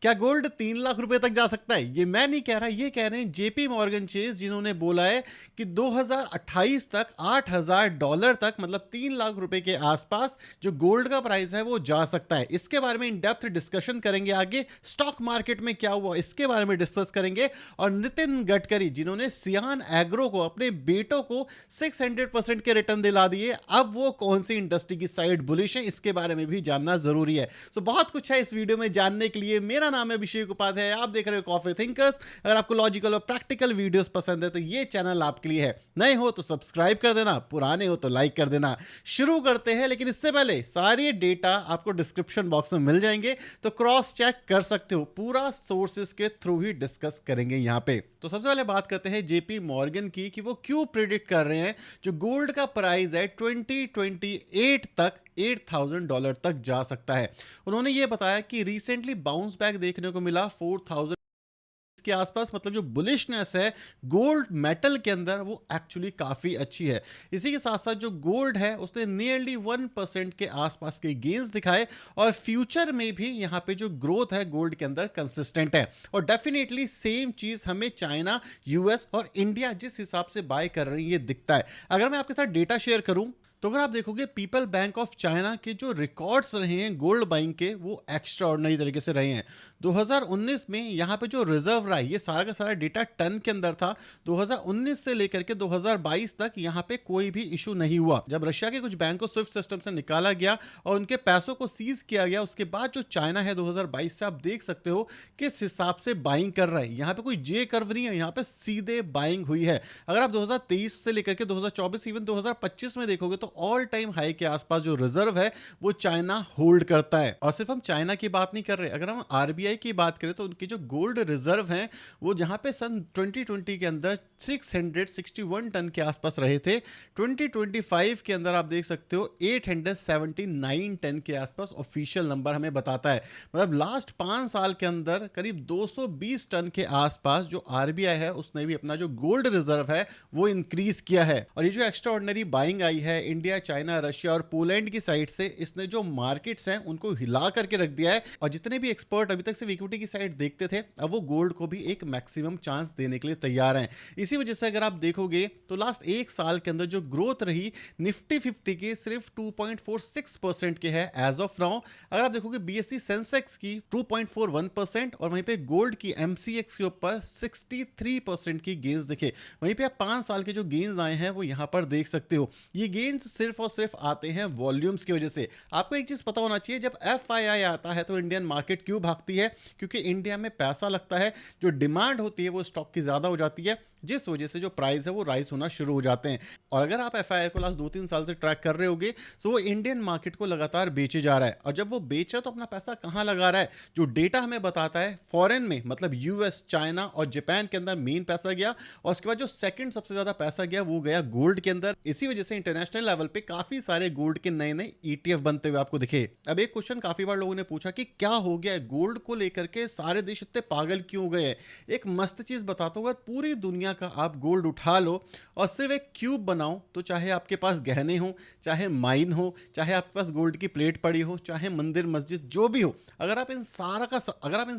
क्या गोल्ड 3 लाख रुपए तक जा सकता है? ये मैं नहीं कह रहा, ये कह रहे हैं जेपी मॉर्गन चेस, जिन्होंने बोला है कि 2028 तक $8,000 तक, मतलब 3 लाख रुपए के आसपास जो गोल्ड का प्राइस है वो जा सकता है। इसके बारे में इन डेप्थ डिस्कशन करेंगे आगे। स्टॉक मार्केट में क्या हुआ इसके बारे में डिस्कस करेंगे। और नितिन गडकरी, जिन्होंने सियान एग्रो को, अपने बेटों को 600% के रिटर्न दिला दिए, अब वो कौन सी इंडस्ट्री की साइड बुलिश है, इसके बारे में भी जानना जरूरी है। सो बहुत कुछ है इस वीडियो में जानने के लिए। मेरा नाम है अभिषेक उपाध्याय, आप देख रहे हो कॉफी थिंकर्स। अगर आपको लॉजिकल और प्रैक्टिकल वीडियोस पसंद है तो ये चैनल आपके लिए है। नए हो तो सब्सक्राइब कर देना, पुराने हो तो लाइक कर देना। शुरू करते हैं, लेकिन इससे पहले सारे डेटा आपको डिस्क्रिप्शन बॉक्स में मिल जाएंगे, तो क्रॉस चेक कर सकते हो। पूरा सोर्सेस के थ्रू ही डिस्कस करेंगे यहां पे। तो सबसे पहले बात करते हैं जेपी मॉर्गन की, कि वो क्यों प्रिडिक्ट कर रहे हैं जो गोल्ड का प्राइस है 2028 तक $8,000 तक जा सकता है। उन्होंने ये बताया कि रिसेंटली बाउंस बैक देखने को मिला 4,000 के आसपास, मतलब जो बुलिशनेस है गोल्ड मेटल के अंदर वो एक्चुअली काफी अच्छी है। इसी के साथ साथ जो गोल्ड है उसने नियरली 1% के आसपास के गेन्स दिखाए, और फ्यूचर में भी यहां पे जो ग्रोथ है गोल्ड के अंदर कंसिस्टेंट है। और डेफिनेटली सेम चीज हमें चाइना, यूएस और इंडिया जिस हिसाब से बाय कर रही है ये दिखता है। अगर मैं आपके साथ डेटा शेयर करूं तो अगर आप देखोगे पीपल बैंक ऑफ चाइना के जो रिकॉर्ड्स रहे हैं गोल्ड बाइंग के, वो एक्स्ट्रा ऑर्डिनरी तरीके से रहे हैं। 2019 में यहाँ पे जो रिजर्व रहा है, ये सारा का सारा डेटा टन के अंदर था। 2019 से लेकर के 2022 तक यहाँ पे कोई भी इशू नहीं हुआ। जब रशिया के कुछ बैंक को स्विफ्ट सिस्टम से निकाला गया और उनके पैसों को सीज किया गया, उसके बाद जो चाइना है 2022 से आप देख सकते हो किस हिसाब से बाइंग कर रहा है। यहाँ पे कोई जे कर्व नहीं है, यहाँ पे सीधे बाइंग हुई है। अगर आप 2023 से लेकर के 2024 इवन 2025 में देखोगे तो ऑल टाइम हाई के आसपास जो रिजर्व है वो चाइना होल्ड करता है। और सिर्फ हम चाइना की बात नहीं कर रहे, अगर हम आरबीआई की बात करें तो उनके जो गोल्ड रिजर्व हैं वो जहां पे सन 2020 के अंदर 661 टन के आसपास रहे थे, 2025 के अंदर आप देख सकते हो 879 टन के आसपास ऑफिशियल नंबर हमें बताता है। मतलब लास्ट 5 साल के अंदर करीब 220 टन के आसपास जो आरबीआई है उसने भी अपना जो गोल्ड रिजर्व है वो इंक्रीज किया है। और ये जो एक्स्ट्रा ऑर्डिनरी बाइंग आई है इंडिया, चाइना, रशिया और पोलैंड की साइड से, इसने जो मार्केट्स हैं उनको हिला करके रख दिया है। और जितने भी एक्सपर्ट अभी तक सिर्फ इक्विटी की साइड देखते थे, अब वो गोल्ड को भी एक मैक्सिमम चांस देने के लिए तैयार हैं। इसी वजह से अगर आप देखोगे तो लास्ट एक साल के अंदर जो ग्रोथ रही निफ्टी 50 की सिर्फ 2.46% के है एज ऑफ नाउ। अगर आप देखोगे बीएसई सेंसेक्स की 2.41%, और वहीं पे गोल्ड की एमसीएक्स के ऊपर 63% की गेंस दिखे। वहीं पे आप 5 साल के जो गेंस आए हैं वो यहां पर देख सकते हो। ये गेंस सिर्फ और सिर्फ आते हैं वॉल्यूम्स की वजह से। आपको एक चीज पता होना चाहिए, जब एफआईआई आता है तो इंडियन मार्केट क्यों भागती है? क्योंकि इंडिया में पैसा लगता है, जो डिमांड होती है वो स्टॉक की ज्यादा हो जाती है, जिस वजह से जो प्राइस है वो राइज होना शुरू हो जाते हैं। और अगर आप एफआईआई को लास्ट 2-3 साल से ट्रैक कर रहे होगे तो वो इंडियन मार्केट को लगातार बेचे जा रहा है। और जब वो बेच रहा है तो अपना पैसा कहां लगा रहा है? जो डेटा हमें बताता है फॉरेन में, मतलब यूएस, चाइना और जापान के अंदर मेन पैसा गया, और उसके बाद जो सेकंड सबसे ज्यादा पैसा गया वो गया गोल्ड के अंदर। इसी वजह से इंटरनेशनल लेवल पे काफी सारे गोल्ड के नए नए ईटीएफ बनते हुए आपको दिखे। अब एक क्वेश्चन काफी बार लोगों ने पूछा कि क्या हो गया है गोल्ड को लेकर के, सारे देश इतने पागल क्यों हो गए हैं? एक मस्त चीज बताता हूँ, पूरी दुनिया का आप गोल्ड उठा लो और सिर्फ एक क्यूब बनाओ, तो चाहे आपके पास गहने हो, चाहे माइन हो, चाहे आपके पास गोल्ड की प्लेट पड़ी हो, चाहे मंदिर मस्जिद जो भी हो, अगर आप इन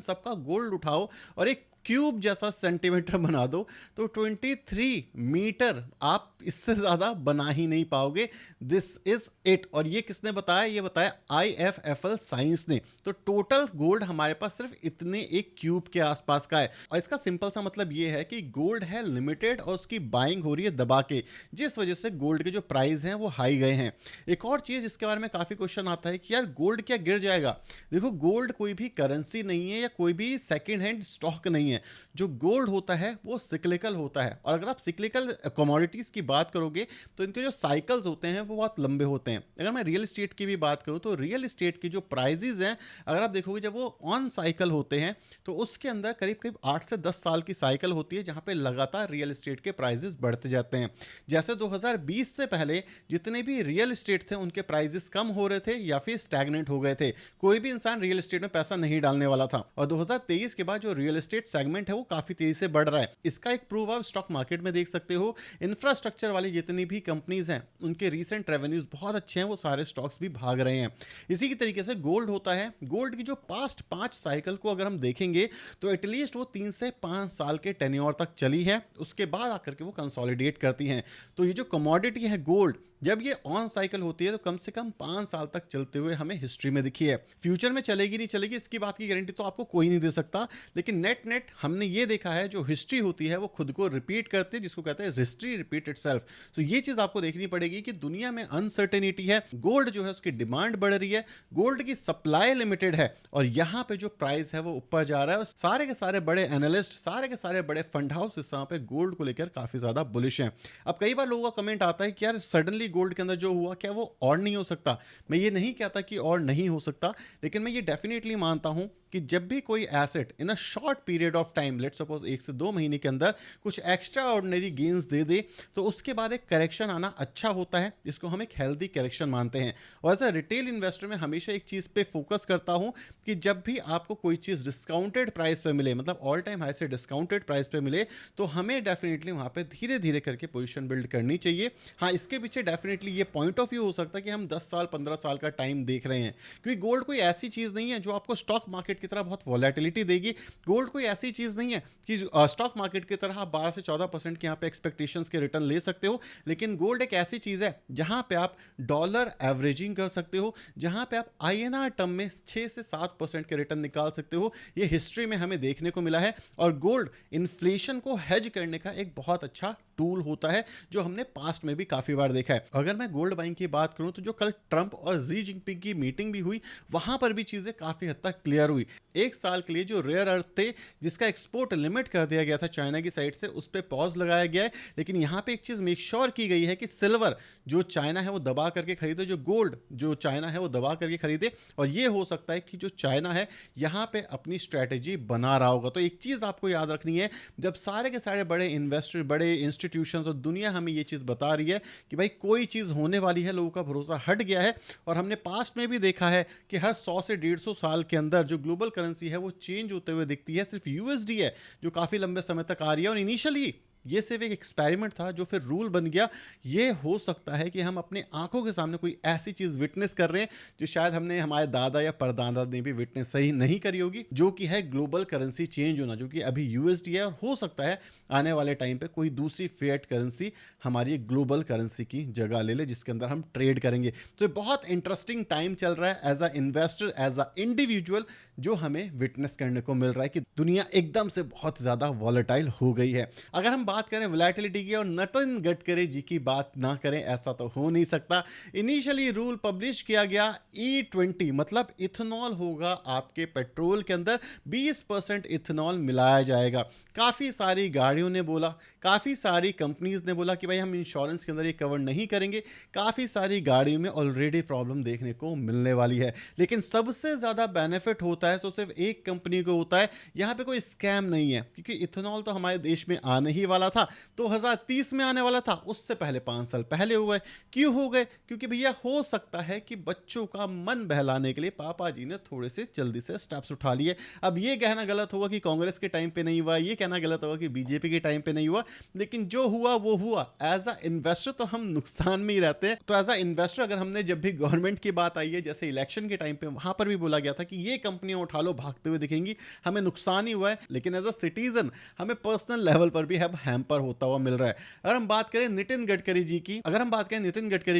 सब का गोल्ड उठाओ और एक क्यूब जैसा सेंटीमीटर बना दो, तो 23 मीटर आप इससे ज्यादा बना ही नहीं पाओगे। This is it. और ये किसने बताया? ये बताया आईएफएफएल साइंस ने। तो टोटल गोल्ड हमारे पास सिर्फ इतने एक क्यूब के आसपास का है। और इसका सिंपल सा मतलब ये है कि गोल्ड है लिमिटेड और उसकी बाइंग हो रही है दबा के, जिस वजह से गोल्ड के जो प्राइस हैं वो हाई गए हैं। एक और चीज इसके बारे में काफी क्वेश्चन आता है कि यार गोल्ड क्या गिर जाएगा? देखो, गोल्ड कोई भी करेंसी नहीं है या कोई भी सेकेंड हैंड स्टॉक नहीं है। जो गोल्ड होता है वो सिक्लिकल होता है, और अगर आप सिक्लिकल कमोडिटीज की बात करोगे तो इनके जो साइकिल्स होते हैं वो बहुत लंबे होते हैं। अगर मैं रियल एस्टेट की भी बात करूं तो रियल एस्टेट की जो प्राइजेज हैं, अगर आप देखोगे जब वो ऑन साइकिल होते हैं तो उसके अंदर करीब करीब 8 से 10 साल की साइकिल होती है, जहां पे लगातार रियल एस्टेट के प्राइजेस बढ़ते जाते हैं। जैसे 2020 से पहले जितने भी रियल एस्टेट थे उनके प्राइजेस कम हो रहे थे या फिर स्टैग्नेंट हो गए थे। कोई भी इंसान रियल एस्टेट में पैसा नहीं डालने वाला था। और 2023 के बाद जो रियल एस्टेट सेगमेंट है वो काफी तेजी से बढ़ रहा है। इसका एक प्रूफ आप स्टॉक मार्केट में देख सकते हो। इंफ्रास्ट्रक्चर वाली जितनी भी कंपनीज हैं उनके रीसेंट रेवेन्यूज बहुत अच्छे हैं, वो सारे स्टॉक्स भी भाग रहे हैं। इसी की तरीके से गोल्ड होता है। गोल्ड की जो पास्ट 5 साइकिल को अगर हम देखेंगे तो एटलीस्ट वो 3 से 5 साल के टेन्योर तक चली है, उसके बाद आकर के वो कंसोलिडेट करती हैं। तो ये जो कमोडिटी है गोल्ड, जब ये ऑन साइकिल होती है तो कम से कम 5 साल तक चलते हुए हमें हिस्ट्री में दिखी है। फ्यूचर में चलेगी नहीं चलेगी इसकी बात की गारंटी तो आपको कोई नहीं दे सकता, लेकिन नेट नेट हमने ये देखा है जो हिस्ट्री होती है वो खुद को रिपीट करती है, जिसको कहते हैं हिस्ट्री रिपीट इटसेल्फ। तो ये चीज आपको देखनी पड़ेगी कि दुनिया में अनसर्टेनिटी है, गोल्ड जो है उसकी डिमांड बढ़ रही है, गोल्ड की सप्लाई लिमिटेड है और यहाँ पे जो प्राइस है वो ऊपर जा रहा है। सारे के सारे बड़े एनालिस्ट, सारे के सारे बड़े फंड हाउस इस पे गोल्ड को लेकर काफी ज्यादा बुलिश हैं। अब कई बार लोगों का कमेंट आता है कि यार सडनली गोल्ड के अंदर जो हुआ क्या वो और नहीं हो सकता। मैं ये नहीं कहता कि और नहीं हो सकता, लेकिन मैं ये डेफिनेटली मानता हूं कि जब भी कोई asset in a short period of time, let's suppose 1 से 2 महीने के अंदर कुछ एक्स्ट्रा ऑर्डिनरी गेन्स दे दे तो उसके बाद एक करेक्शन आना अच्छा होता है, इसको हम एक हेल्दी करेक्शन मानते हैं। और एज अ रिटेल इन्वेस्टर में हमेशा एक चीज पे फोकस करता हूं कि जब भी आपको कोई चीज डिस्काउंटेड प्राइस पे मिले, मतलब ऑल टाइम हाई से डिस्काउंटेड प्राइस पे मिले, तो हमें डेफिनेटली वहां पे धीरे धीरे करके पोजीशन बिल्ड करनी चाहिए। हाँ, इसके पीछे डेफिनेटली ये पॉइंट ऑफ व्यू हो सकता है कि हम 10 साल 15 साल का टाइम देख रहे हैं, क्योंकि गोल्ड कोई ऐसी चीज नहीं है जो आपको स्टॉक मार्केट की तरह बहुत वॉलेटिलिटी देगी। गोल्ड कोई ऐसी चीज नहीं है कि स्टॉक मार्केट की तरह आप 12 से 14% के यहाँ पे एक्सपेक्टेशंस के रिटर्न ले सकते हो, लेकिन गोल्ड एक ऐसी चीज है जहां पे आप डॉलर एवरेजिंग कर सकते हो, जहां पे आप आईएनआर टर्म में 6 से 7% के रिटर्न निकाल सकते हो। ये हिस्ट्री में हमें देखने को मिला है और गोल्ड इन्फ्लेशन को हेज करने का एक बहुत अच्छा टूल होता है, जो हमने पास्ट में भी काफी बार देखा है। अगर मैं गोल्ड बाइंग की बात करूं तो जो कल ट्रंप और जी जिनपिंग की मीटिंग भी हुई, वहां पर भी चीजें काफी हद तक क्लियर हुई। एक साल के लिए जो रेयर अर्थ थे जिसका एक्सपोर्ट लिमिट कर दिया गया था चाइना की साइड से, उस पर पॉज लगाया गया है, लेकिन यहां पे एक चीज मेक श्योर की गई है कि सिल्वर जो चाइना है वो दबा करके खरीदे, जो गोल्ड जो चाइना है वो दबा करके खरीदे। और ये हो सकता है कि जो चाइना है यहां पे अपनी स्ट्रेटेजी बना रहा होगा। तो एक चीज आपको याद रखनी है, जब सारे के सारे बड़े इन्वेस्टर, बड़े इंस्टीट्यूशंस और दुनिया हमें ये चीज बता रही है कि भाई कोई चीज होने वाली है, लोगों का भरोसा हट गया है। और हमने पास्ट में भी देखा है कि हर 100 से 150 साल के अंदर जो ग्लोबल करेंसी है वो चेंज होते हुए दिखती है। सिर्फ यूएसडी है जो काफी लंबे समय तक आ रही है, और इनिशियली ये सिर्फ एक एक्सपेरिमेंट था जो फिर रूल बन गया। ये हो सकता है कि हम अपने आंखों के सामने कोई ऐसी चीज विटनेस कर रहे हैं जो शायद हमने, हमारे दादा या परदादा ने भी विटनेस सही नहीं करी होगी, जो कि है ग्लोबल करेंसी चेंज होना, जो कि अभी यूएसडी है। और हो सकता है आने वाले टाइम पे कोई दूसरी फिएट करेंसी हमारी ग्लोबल करेंसी की जगह ले ले, जिसके अंदर हम ट्रेड करेंगे। तो बहुत इंटरेस्टिंग टाइम चल रहा है as a investor, as a individual, जो हमें विटनेस करने को मिल रहा है कि दुनिया एकदम से बहुत ज्यादा वॉलेटाइल हो गई है। अगर हम बात करें वोलेटिलिटी की और नितिन गडकरी जी की बात ना करें, ऐसा तो हो नहीं सकता। इनिशियली रूल पब्लिश किया गया E20, मतलब इथेनॉल होगा आपके पेट्रोल के अंदर, 20% इथेनॉल मिलाया जाएगा। काफी सारी गाड़ियों ने बोला, काफी सारी कंपनीज ने बोला कि भाई हम इंश्योरेंस के अंदर ये कवर नहीं करेंगे। काफी सारी गाड़ियों में ऑलरेडी प्रॉब्लम देखने को मिलने वाली है, लेकिन सबसे ज्यादा बेनिफिट होता है तो सिर्फ एक कंपनी को होता है। यहां पे कोई स्कैम नहीं है, क्योंकि इथेनॉल तो हमारे देश में आने ही वाला था, 2030 में आने वाला था, उससे पहले 5 साल पहले हो गए। क्यों हो गए? क्योंकि भैया हो सकता है कि बच्चों का मन बहलाने के लिए पापा जी ने थोड़े से जल्दी से स्टेप्स उठा लिए। अब ये कहना गलत होगा कि कांग्रेस के टाइम पे नहीं हुआ, ये कहना गलत होगा कि बीजेपी के टाइम पे नहीं हुआ, लेकिन जो हुआ वो हुआ। एज अ इन्वेस्टर तो हम नुकसान में ही रहते हैं। तो एज अ इन्वेस्टर अगर हमने जब भी गवर्नमेंट की बात आई है, जैसे इलेक्शन के टाइम पे, वहां पर भी बोला गया था कि ये कंपनियां उठा लो, भागते हुए दिखेंगी, हमें नुकसान ही हुआ है, लेकिन एज अ सिटीजन हमें पर्सनल लेवल पर भी अब हैम्पर होता हुआ मिल रहा है। अगर हम बात करें नितिन गडकरी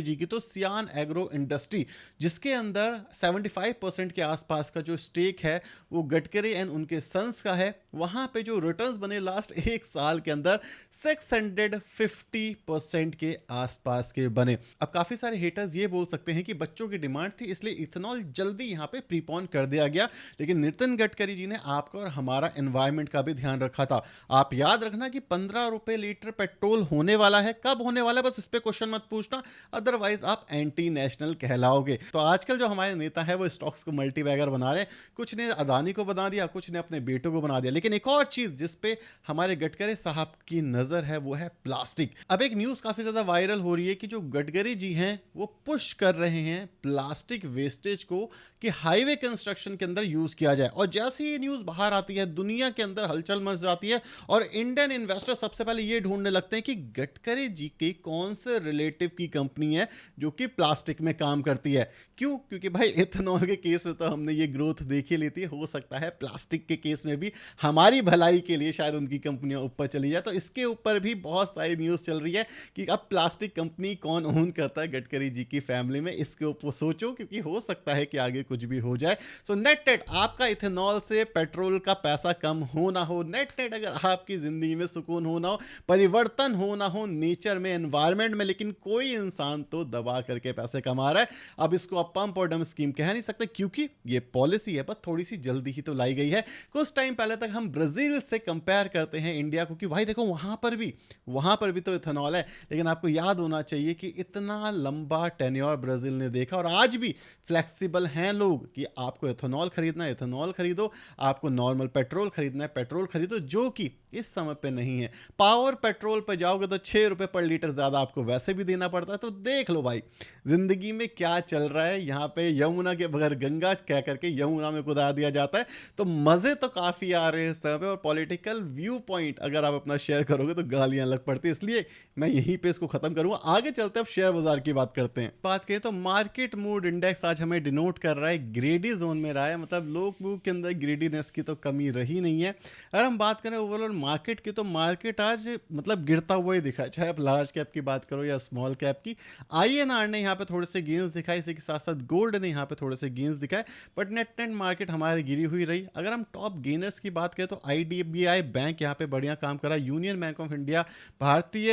जी की, तो सियान एग्रो इंडस्ट्री, जिसके अंदर 75% के आसपास का जो स्टेक है वो गडकरी एंड उनके सन्स का है, वहां पे जो रिटर्न्स बने लास्ट एक साल के अंदर 650% के आसपास के बने। अब काफी सारे हेटर्स ये बोल सकते हैं कि बच्चों की डिमांड थी इसलिए इथेनॉल जल्दी यहां पे प्रीपोन कर दिया गया, लेकिन नितिन गडकरी जी ने आपका और हमारा एनवायरमेंट का भी ध्यान रखा था। आप याद रखना कि 15 ₹15 लीटर पेट्रोल होने वाला है। कब होने वाला है बस इस पे क्वेश्चन मत पूछना, अदरवाइज आप एंटी नेशनल कहलाओगे। तो आजकल जो हमारे नेता है वो स्टॉक्स को मल्टीबैगर बना रहे हैं, कुछ ने अदानी को बना दिया, कुछ ने अपने बेटों को बना दिया। लेकिन एक और चीज जिस पे हमारे गडकरी साहब की नजर है वो है प्लास्टिक। अब एक न्यूज काफी ज्यादा वायरल हो रही है कि जो गडकरी जी हैं वो पुश कर रहे हैं प्लास्टिक वेस्टेज को कि हाईवे कंस्ट्रक्शन के अंदर यूज किया जाए। और जैसे ये न्यूज बाहर आती है दुनिया के अंदर हलचल मच जाती है और इंडियन इन्वेस्टर सबसे पहले ये ढूंढने लगते हैं कि गडकरी जी की कौन से रिलेटिव की कंपनी है जो कि प्लास्टिक में काम करती है। क्यों? क्योंकि भाई इथेनॉल के केस में तो हमने ये ग्रोथ देखी लेती है, हो सकता है प्लास्टिक के केस में भी हमारी भलाई के लिए शायद उनकी कंपनियां ऊपर चली जाए। तो इसके ऊपर भी बहुत सारी न्यूज चल रही है कि अब प्लास्टिक कंपनी कौन ओन करता है गडकरी जी की फैमिली में। इसके ऊपर सोचो क्योंकि हो सकता है कि आगे कुछ भी हो जाए। सो नेट नेट आपका इथेनॉल से पेट्रोल का पैसा कम हो ना हो, नेट नेट अगर आपकी जिंदगी में सुकून हो ना हो, परिवर्तन हो ना हो नेचर में, एनवायरमेंट में, लेकिन कोई इंसान तो दबा करके पैसे कमा रहा है। अब इसको आप पंप और डम स्कीम कह नहीं सकते क्योंकि ये पॉलिसी है, पर थोड़ी सी जल्दी ही तो लाई गई है। कुछ टाइम पहले तक हम ब्राजील से कंपेयर करते हैं इंडिया को कि भाई देखो वहां पर भी तो इथेनॉल है। लेकिन आपको याद होना चाहिए कि इतना लंबा टेन्योर ब्राजील ने देखा और आज भी फ्लेक्सिबल हैं लोग कि आपको इथेनॉल खरीदना है इथेनॉल खरीदो, आपको नॉर्मल पेट्रोल खरीदना है पेट्रोल खरीदो, जो कि इस समय पे नहीं है। पावर पेट्रोल पे जाओगे तो ₹6 पर लीटर ज्यादा आपको वैसे भी देना पड़ता है। तो देख लो भाई जिंदगी में क्या चल रहा है। यहाँ पे यमुना के बगैर गंगा कह करके यमुना में कुदा दिया जाता है। तो मजे तो काफी आ रहे हैं इस समय पे, और पॉलिटिकल व्यू पॉइंट अगर आप अपना शेयर करोगे तो गालियां लग पड़ती है। इसलिए मैं यहीं पे इसको खत्म करूंगा, आगे चलते हैं अब शेयर बाजार की बात करते हैं। बात करें तो मार्केट मूड इंडेक्स आज हमें डिनोट कर रहा है ग्रेडी जोन में रहा है, मतलब लोगों के अंदर ग्रेडीनेस की तो कमी रही नहीं है। अगर हम बात करें ओवरऑल मार्केट की तो मार्केट आज मतलब गिरता हुआ ही दिखा है, चाहे आप लार्ज कैप की बात करो या स्मॉल कैप की। आईएनआर ने यहाँ पे थोड़े से गेंस दिखाए, इसी के साथ साथ गोल्ड ने यहाँ पे थोड़े से गेंस दिखाए, बट नेट नेट मार्केट हमारी गिरी हुई रही। अगर हम टॉप गेनर्स की बात करें तो आईडीबीआई बैंक यहाँ पे बढ़िया काम करा, यूनियन बैंक ऑफ इंडिया, भारतीय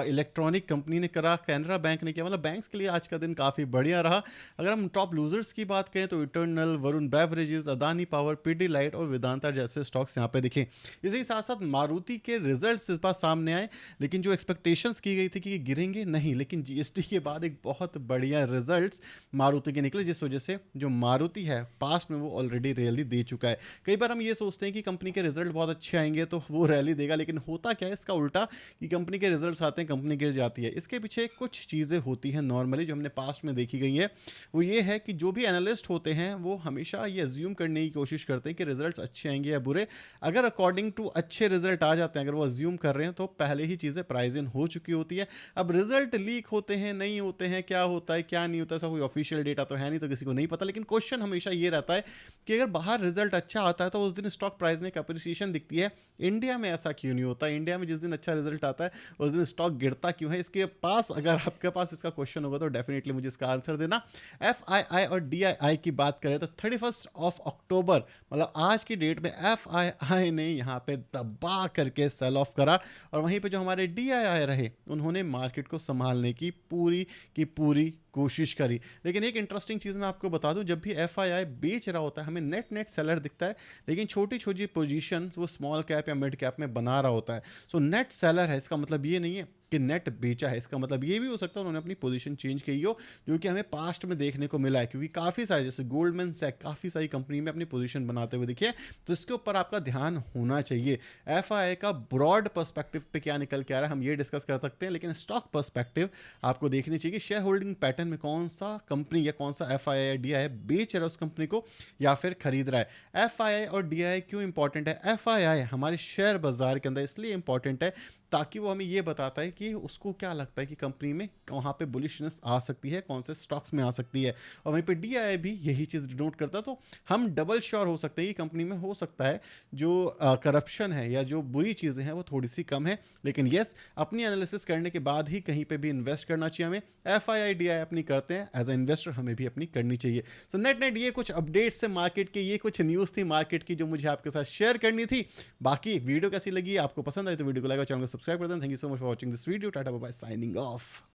इलेक्ट्रॉनिक कंपनी ने करा, कैनरा बैंक ने किया। मतलब बैंक्स के लिए आज का दिन काफी बढ़िया रहा। अगर हम टॉप लूजर्स की बात करें तो eternal, Varun beverages, Adani power, Pidilite और वेदांता जैसे स्टॉक्स यहाँ पे दिखे। इसी के साथ साथ मारुति के रिजल्ट्स इस बार सामने आए, लेकिन जो एक्सपेक्टेशंस की गई थी कि गिरेंगे नहीं, लेकिन जीएसटी के बाद एक बहुत बढ़िया रिजल्ट्स मारुति के निकले, जिस वजह से जो मारुति है पास्ट में वो ऑलरेडी रैली दे चुका है। कई बार हम ये सोचते हैं कि कंपनी के रिजल्ट बहुत अच्छे आएंगे तो वो रैली देगा, लेकिन होता क्या है इसका उल्टा कि कंपनी के रिजल्ट्स आते हैं कंपनी गिर जाती है। इसके पीछे कुछ चीज़ें होती हैं नॉर्मली जो हमने पास्ट में देखी गई है। वो ये है कि जो भी एनालिस्ट होते हैं वो हमेशा ये अज्यूम करने की कोशिश करते हैं कि रिजल्ट्स अच्छे आएंगे या बुरे। अगर अकॉर्डिंग टू अच्छे रिजल्ट आ जाते हैं, अगर वो अज्यूम कर रहे हैं, तो पहले ही चीज़ें प्राइज इन हो चुकी होती है। अब रिजल्ट लीक होते हैं नहीं होते हैं, क्या होता है क्या नहीं होता है, कोई ऑफिशियल डेटा तो है नहीं तो किसी को नहीं पता। लेकिन क्वेश्चन हमेशा ये रहता है कि अगर बाहर रिजल्ट अच्छा आता है तो उस दिन स्टॉक प्राइस में एक अप्रिसिएशन दिखती है। इंडिया में ऐसा क्यों नहीं होता? इंडिया में जिस दिन अच्छा रिजल्ट आता है उस दिन स्टॉक गिरता क्यों है? इसके पास अगर आपके पास इसका क्वेश्चन होगा तो डेफिनेटली मुझे इसका आंसर देना। एफआईआई और डीआईआई की बात करें तो 31 अक्टूबर मतलब आज की डेट में एफआईआई ने यहाँ पे दबा करके सेल ऑफ करा, और वहीं पे जो हमारे डीआईआई रहे उन्होंने मार्केट को संभालने की पूरी कोशिश करी। लेकिन एक इंटरेस्टिंग चीज़ मैं आपको बता दूं, जब भी एफआईआई बेच रहा होता है हमें नेट नेट सेलर दिखता है, लेकिन छोटी छोटी पोजीशंस वो स्मॉल कैप या मिड कैप में बना रहा होता है। सो नेट सेलर है, इसका मतलब ये नहीं है कि नेट बेचा है, इसका मतलब ये भी हो सकता है उन्होंने अपनी पोजीशन चेंज की हो, जो कि हमें पास्ट में देखने को मिला है। क्योंकि काफ़ी सारे जैसे गोल्डमैन सैक काफ़ी सारी कंपनी में अपनी पोजीशन बनाते हुए दिखे, तो इसके ऊपर आपका ध्यान होना चाहिए। एफआईआई का ब्रॉड पर्सपेक्टिव पे क्या निकल के आ रहा है हम ये डिस्कस कर सकते हैं, लेकिन स्टॉक पर्सपेक्टिव आपको देखनी चाहिए शेयर होल्डिंग पैटर्न में कौन सा कंपनी या कौन सा एफआईआई डीआईआई बेच रहा है उस कंपनी को या फिर खरीद रहा है। एफआईआई और डीआईआई क्यों इंपॉर्टेंट है? एफआईआई हमारे शेयर बाजार के अंदर इसलिए इंपॉर्टेंट है ताकि वो हमें ये बताता है कि उसको क्या लगता है कि कंपनी में कहाँ पे बुलिशनेस आ सकती है, कौन से स्टॉक्स में आ सकती है, और वहीं पे डीआईआई भी यही चीज़ डिनोट करता है। तो हम डबल श्योर हो सकते हैं कि कंपनी में हो सकता है जो करप्शन है या जो बुरी चीज़ें हैं वो थोड़ी सी कम है। लेकिन येस, अपनी एनालिसिस करने के बाद ही कहीं पर भी इन्वेस्ट करना चाहिए हमें। एफआईआई डीआईआई अपनी करते हैं, एज ए इन्वेस्टर हमें भी अपनी करनी चाहिए। सो नेट ये कुछ अपडेट्स है मार्केट के, ये कुछ न्यूज़ थी मार्केट की जो मुझे आपके साथ शेयर करनी थी। बाकी वीडियो कैसी लगी, आपको पसंद आई तो वीडियो को लाइक और चैनल को सब्सक्राइब कर दें। Thank you so much for watching this video. Tata bye bye, signing of.